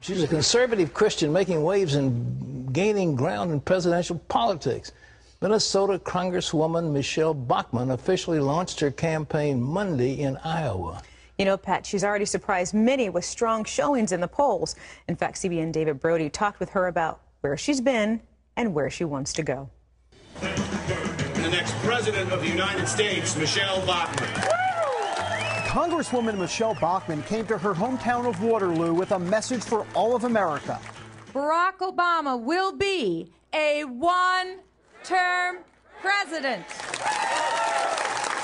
She's a conservative Christian making waves and gaining ground in presidential politics. Minnesota Congresswoman Michelle Bachmann officially launched her campaign Monday in Iowa. You know, Pat, she's already surprised many with strong showings in the polls. In fact, CBN David Brody talked with her about where she's been and where she wants to go. The next president of the United States, Michelle Bachmann. Congresswoman Michelle Bachmann came to her hometown of Waterloo with a message for all of America. Barack Obama will be a one-term president.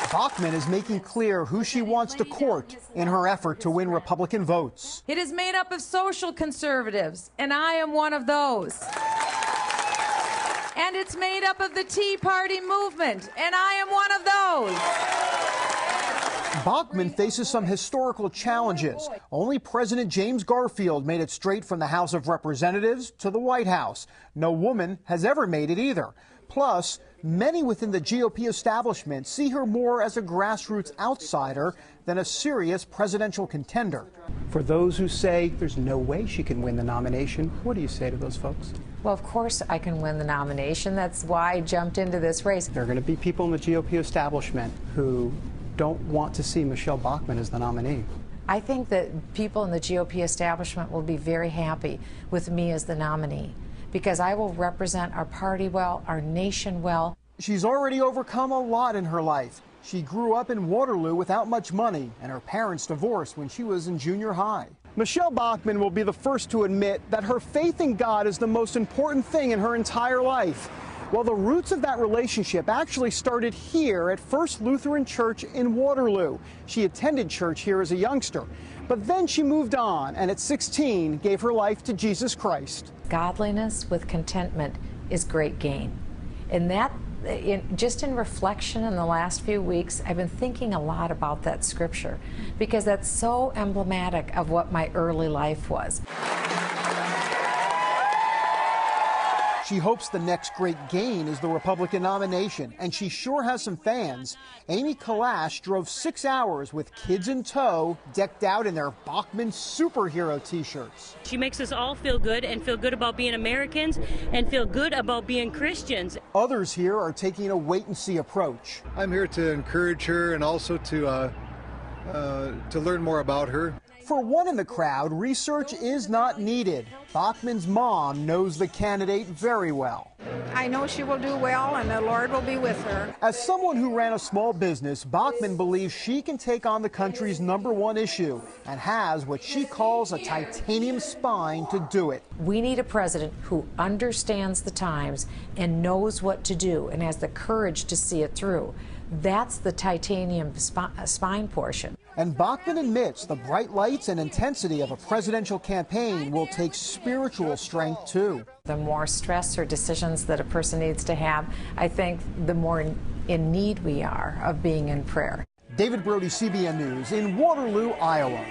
Bachmann is making clear who she wants to court in her effort to win Republican votes. It is made up of social conservatives, and I am one of those. And it's made up of the Tea Party movement, and I am one of those. Bachmann faces some historical challenges. Only President James Garfield made it straight from the House of Representatives to the White House. No woman has ever made it either. Plus, many within the GOP establishment see her more as a grassroots outsider than a serious presidential contender. For those who say there's no way she can win the nomination, what do you say to those folks? Well, of course I can win the nomination. That's why I jumped into this race. There are going to be people in the GOP establishment who don't want to see Michelle Bachmann as the nominee. I think that people in the GOP establishment will be very happy with me as the nominee, because I will represent our party well, our nation well. She's already overcome a lot in her life. She grew up in Waterloo without much money, and her parents divorced when she was in junior high. Michelle Bachmann will be the first to admit that her faith in God is the most important thing in her entire life. Well, the roots of that relationship actually started here at First Lutheran Church in Waterloo. She attended church here as a youngster, but then she moved on, and at 16 gave her life to Jesus Christ. Godliness with contentment is great gain. And that, just in reflection in the last few weeks, I've been thinking a lot about that scripture, because that's so emblematic of what my early life was. She hopes the next great gain is the Republican nomination, and she sure has some fans. Amy Kalash drove 6 hours with kids in tow, decked out in their Bachmann superhero t-shirts. She makes us all feel good and feel good about being Americans and feel good about being Christians. Others here are taking a wait-and-see approach. I'm here to encourage her and also to learn more about her. For one in the crowd, research is not needed. Bachmann's mom knows the candidate very well. I know she will do well, and the Lord will be with her. As someone who ran a small business, Bachmann believes she can take on the country's #1 issue and has what she calls a titanium spine to do it. We need a president who understands the times and knows what to do and has the courage to see it through. That's the titanium spine portion. And Bachmann admits the bright lights and intensity of a presidential campaign will take spiritual strength, too. The more stress or decisions that a person needs to have, I think the more in need we are of being in prayer. David Brody, CBN News, in Waterloo, Iowa.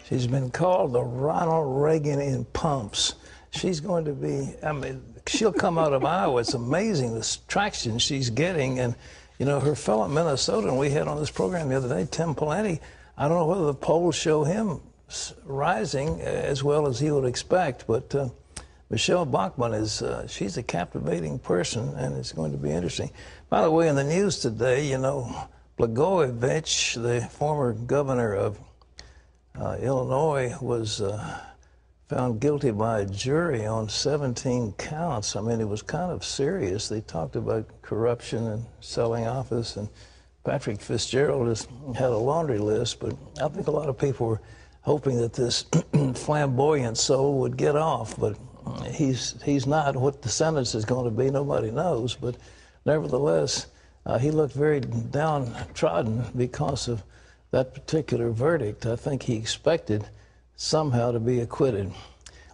She's been called the Ronald Reagan in pumps. She's going to be, she'll come out of Iowa. It's amazing the traction she's getting. And, you know, her fellow Minnesotan we had on this program the other day, Tim Pawlenty, I don't know whether the polls show him rising as well as he would expect, but Michelle Bachmann is, she's a captivating person, and it's going to be interesting. By the way, in the news today, you know, Blagojevich, the former governor of Illinois, was found guilty by a jury on 17 counts. I mean, it was kind of serious. They talked about corruption and selling office, and Patrick Fitzgerald has had a laundry list, but I think a lot of people were hoping that this flamboyant soul would get off, but he's not. What the sentence is going to be, nobody knows, but nevertheless, he looked very downtrodden because of that particular verdict. I think he expected somehow to be acquitted.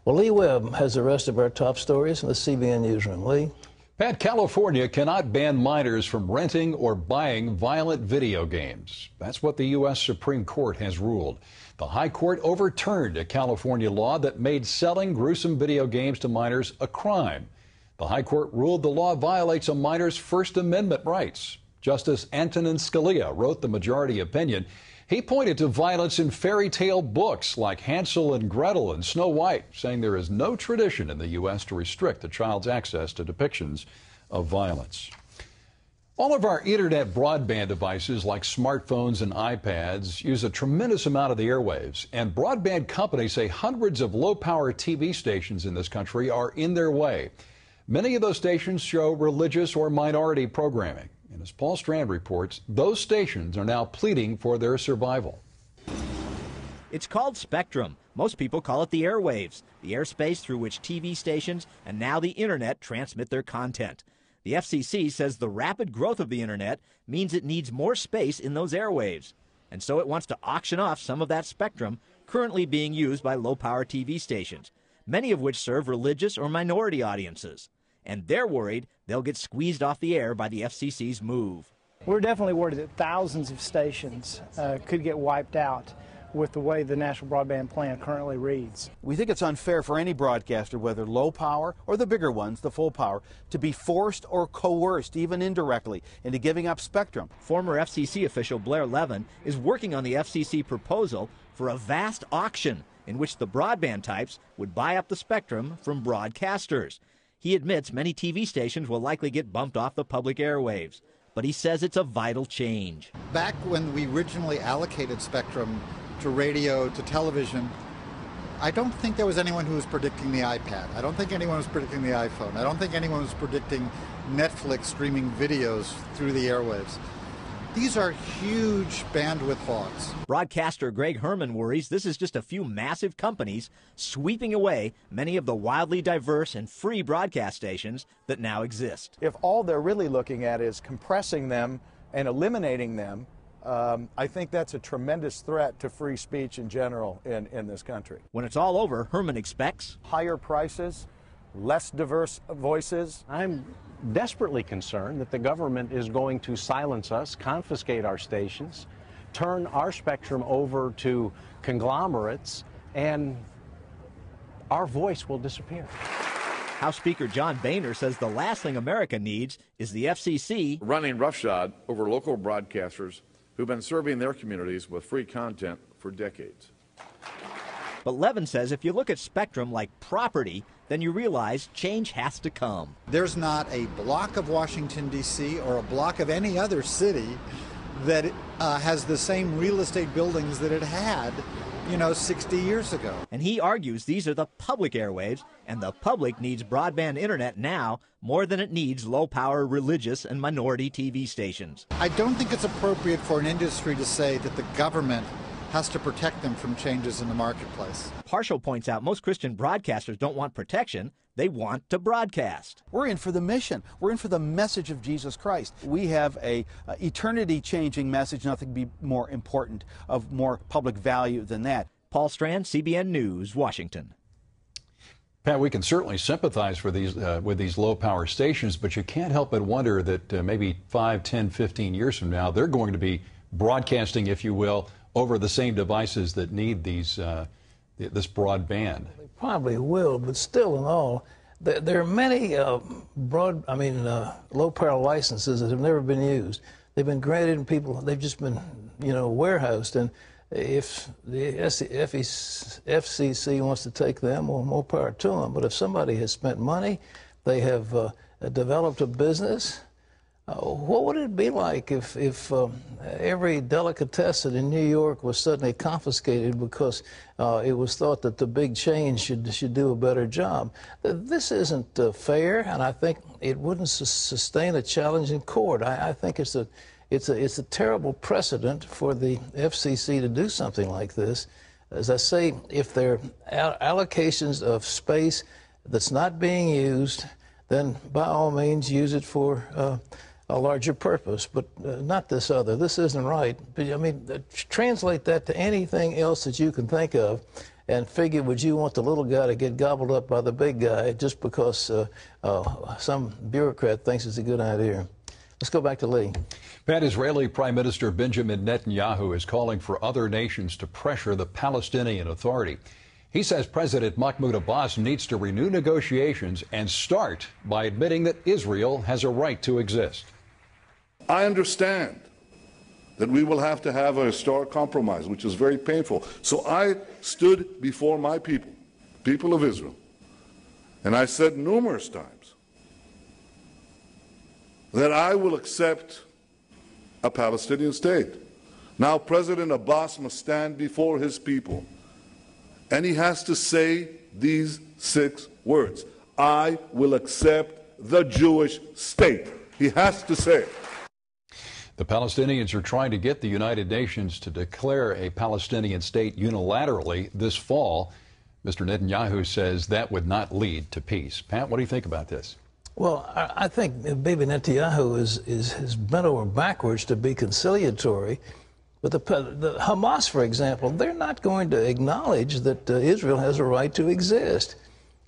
Well, Lee Webb has the rest of our top stories in the CBN Newsroom. Lee? Pat, California cannot ban minors from renting or buying violent video games. That's what the U.S. Supreme Court has ruled. The High Court overturned a California law that made selling gruesome video games to minors a crime. The High Court ruled the law violates a minor's First Amendment rights. Justice Antonin Scalia wrote the majority opinion. He pointed to violence in fairy tale books like Hansel and Gretel and Snow White, saying there is no tradition in the U.S. to restrict a child's access to depictions of violence. All of our internet broadband devices like smartphones and iPads use a tremendous amount of the airwaves, and broadband companies say hundreds of low-power TV stations in this country are in their way. Many of those stations show religious or minority programming. And as Paul Strand reports, those stations are now pleading for their survival. It's called spectrum. Most people call it the airwaves, the airspace through which TV stations and now the internet transmit their content. The FCC says the rapid growth of the internet means it needs more space in those airwaves. And so it wants to auction off some of that spectrum currently being used by low-power TV stations, many of which serve religious or minority audiences. And they're worried they'll get squeezed off the air by the FCC's move. We're definitely worried that thousands of stations could get wiped out with the way the National Broadband Plan currently reads. We think it's unfair for any broadcaster, whether low power or the bigger ones, the full power, to be forced or coerced, even indirectly, into giving up spectrum. Former FCC official Blair Levin is working on the FCC proposal for a vast auction in which the broadband types would buy up the spectrum from broadcasters. He admits many TV stations will likely get bumped off the public airwaves, but he says it's a vital change. Back when we originally allocated spectrum to radio, to television, I don't think there was anyone who was predicting the iPad. I don't think anyone was predicting the iPhone. I don't think anyone was predicting Netflix streaming videos through the airwaves. These are huge bandwidth hogs. Broadcaster Greg Herman worries this is just a few massive companies sweeping away many of the wildly diverse and free broadcast stations that now exist. If all they're really looking at is compressing them and eliminating them, I think that's a tremendous threat to free speech in general in this country. When it's all over, Herman expects higher prices, less diverse voices. I'm desperately concerned that the government is going to silence us, confiscate our stations, turn our spectrum over to conglomerates, and our voice will disappear. House Speaker John Boehner says the last thing America needs is the FCC running roughshod over local broadcasters who've been serving their communities with free content for decades. But Levin says if you look at spectrum like property, then you realize change has to come. There's not a block of Washington, D.C. or a block of any other city that has the same real estate buildings that it had, 60 years ago. And he argues these are the public airwaves, and the public needs broadband internet now more than it needs low-power religious and minority TV stations. I don't think it's appropriate for an industry to say that the government has to protect them from changes in the marketplace. Partial points out most Christian broadcasters don't want protection. They want to broadcast. We're in for the mission. We're in for the message of Jesus Christ. We have a eternity-changing message. Nothing could be more important, of more public value than that. Paul Strand, CBN News, Washington. Pat, we can certainly sympathize for these with these low-power stations, but you can't help but wonder that maybe 5, 10, 15 years from now, they're going to be broadcasting, if you will, over the same devices that need these this broadband. They probably will, but still in all, there are many low-power licenses that have never been used. They've been granted and they've just been, warehoused. And if the FCC wants to take them, well, more power to them. But if somebody has spent money, they have developed a business, what would it be like if every delicatessen in New York was suddenly confiscated because it was thought that the big chain should do a better job? This isn't fair, and I think it wouldn't sustain a challenge in court. I think it's a terrible precedent for the FCC to do something like this. As I say, if there are allocations of space that's not being used, then by all means use it for a larger purpose, but not this other. This isn't right. But, translate that to anything else that you can think of and figure, would you want the little guy to get gobbled up by the big guy just because some bureaucrat thinks it's a good idea? Let's go back to Lee. Pat, Israeli Prime Minister Benjamin Netanyahu is calling for other nations to pressure the Palestinian Authority. He says President Mahmoud Abbas needs to renew negotiations and start by admitting that Israel has a right to exist. I understand that we will have to have a historic compromise, which is very painful. So I stood before my people, people of Israel, and I said numerous times that I will accept a Palestinian state. Now President Abbas must stand before his people, and he has to say these 6 words: I will accept the Jewish state. He has to say it. The Palestinians are trying to get the United Nations to declare a Palestinian state unilaterally this fall. Mr. Netanyahu says that would not lead to peace. Pat, what do you think about this? Well, I think Bibi Netanyahu is bent over backwards to be conciliatory. But the Hamas, for example, they're not going to acknowledge that Israel has a right to exist.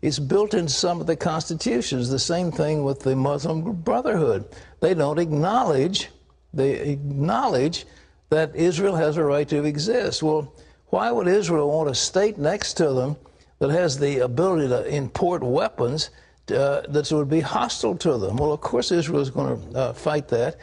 It's built in some of the constitutions. The same thing with the Muslim Brotherhood. They don't acknowledge. They acknowledge that Israel has a right to exist. Well, why would Israel want a state next to them that has the ability to import weapons that would be hostile to them? Well, of course Israel is going to fight that.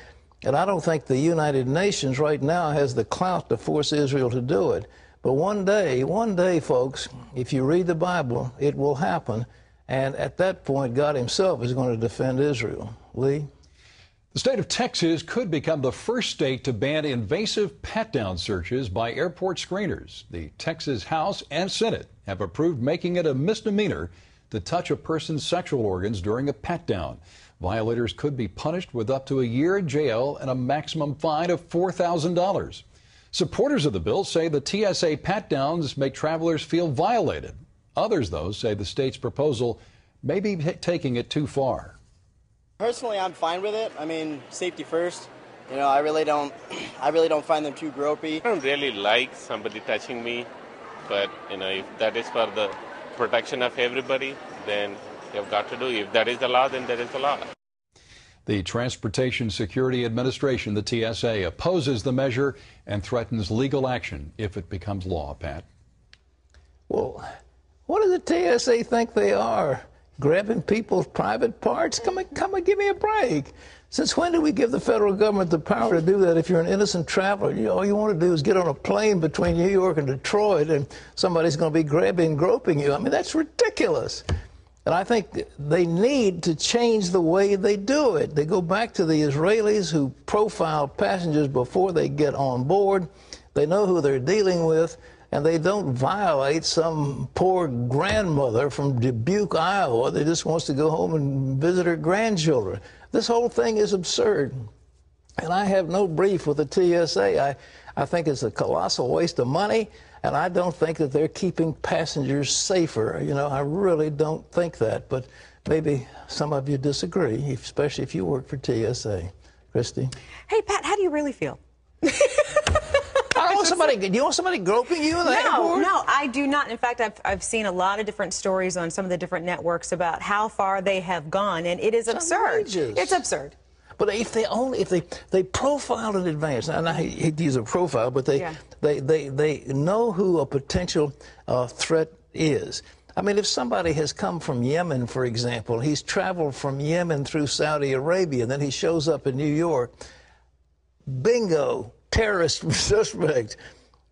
And I don't think the United Nations right now has the clout to force Israel to do it. But one day, folks, if you read the Bible, it will happen. And at that point, God himself is going to defend Israel. Lee? The state of Texas could become the first state to ban invasive pat-down searches by airport screeners. The Texas House and Senate have approved making it a misdemeanor to touch a person's sexual organs during a pat-down. Violators could be punished with up to a year in jail and a maximum fine of $4,000. Supporters of the bill say the TSA pat-downs make travelers feel violated. Others, though, say the state's proposal may be taking it too far. Personally, I'm fine with it. I mean, safety first. You know, I really don't find them too gropey. I don't really like somebody touching me, but you know, if that is for the protection of everybody, then you've got to do it. If that is the law, then that is the law. The Transportation Security Administration, the TSA, opposes the measure and threatens legal action if it becomes law. Pat? Well, what does the TSA think they are? Grabbing people's private parts? Come and give me a break. Since when did we give the federal government the power to do that? If you're an innocent traveler, all you want to do is get on a plane between New York and Detroit and somebody's going to be groping you. I mean, that's ridiculous. And I think they need to change the way they do it. They go back to the Israelis who profile passengers before they get on board. They know who they're dealing with, and they don't violate some poor grandmother from Dubuque, Iowa that just wants to go home and visit her grandchildren. This whole thing is absurd. And I have no beef with the TSA. I think it's a colossal waste of money. And I don't think that they're keeping passengers safer. You know, I really don't think that. But maybe some of you disagree, especially if you work for TSA. Christy? Hey, Pat, how do you really feel? I want somebody, do you want somebody groping you in the airport? No, I do not. In fact, I've seen a lot of different stories on some of the different networks about how far they have gone, and it is absurd. Outrageous. It's absurd. But if they profiled in advance, and I hate to use a profile, but they know who a potential threat is. I mean, if somebody has come from Yemen, for example, he's traveled from Yemen through Saudi Arabia, and then he shows up in New York, bingo, terrorist suspect.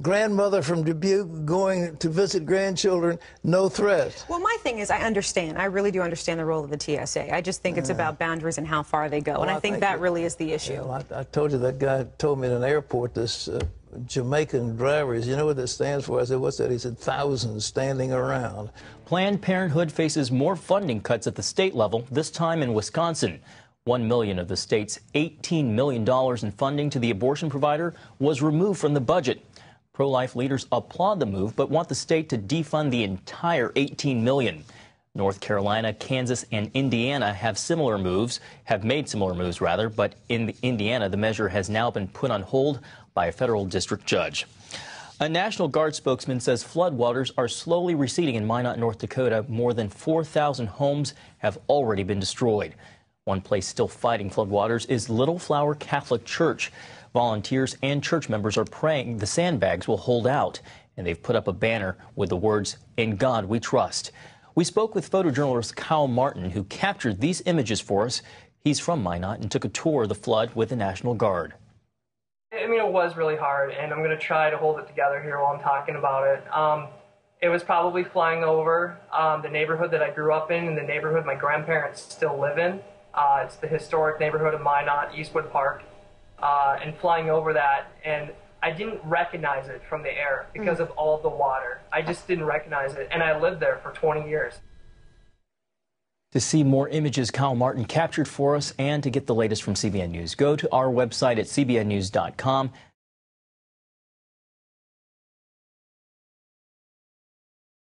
Grandmother from Dubuque going to visit grandchildren, no threat. Well, my thing is, I understand. I really do understand the role of the TSA. I just think it's about boundaries and how far they go. Well, and I think that really is the issue. You know, I told you that guy told me in an airport, this Jamaican drivers, you know what that stands for? I said, what's that? He said, thousands standing around. Planned Parenthood faces more funding cuts at the state level, this time in Wisconsin. $1 million of the state's $18 million in funding to the abortion provider was removed from the budget. Pro-life leaders applaud the move, but want the state to defund the entire $18 million. North Carolina, Kansas, and Indiana have made similar moves, but in Indiana, the measure has now been put on hold by a federal district judge. A National Guard spokesman says floodwaters are slowly receding in Minot, North Dakota. More than 4,000 homes have already been destroyed. One place still fighting floodwaters is Little Flower Catholic Church. Volunteers and church members are praying the sandbags will hold out, and they've put up a banner with the words, "In God We Trust." We spoke with photojournalist Kyle Martin, who captured these images for us. He's from Minot and took a tour of the flood with the National Guard. I mean, it was really hard, and I'm going to try to hold it together here while I'm talking about it. It was probably flying over the neighborhood that I grew up in and the neighborhood my grandparents still live in. It's the historic neighborhood of Minot, Eastwood Park, and flying over that, and I didn't recognize it from the air because of all the water. I just didn't recognize it, and I lived there for 20 years. To see more images Kyle Martin captured for us and to get the latest from CBN News, go to our website at cbnnews.com.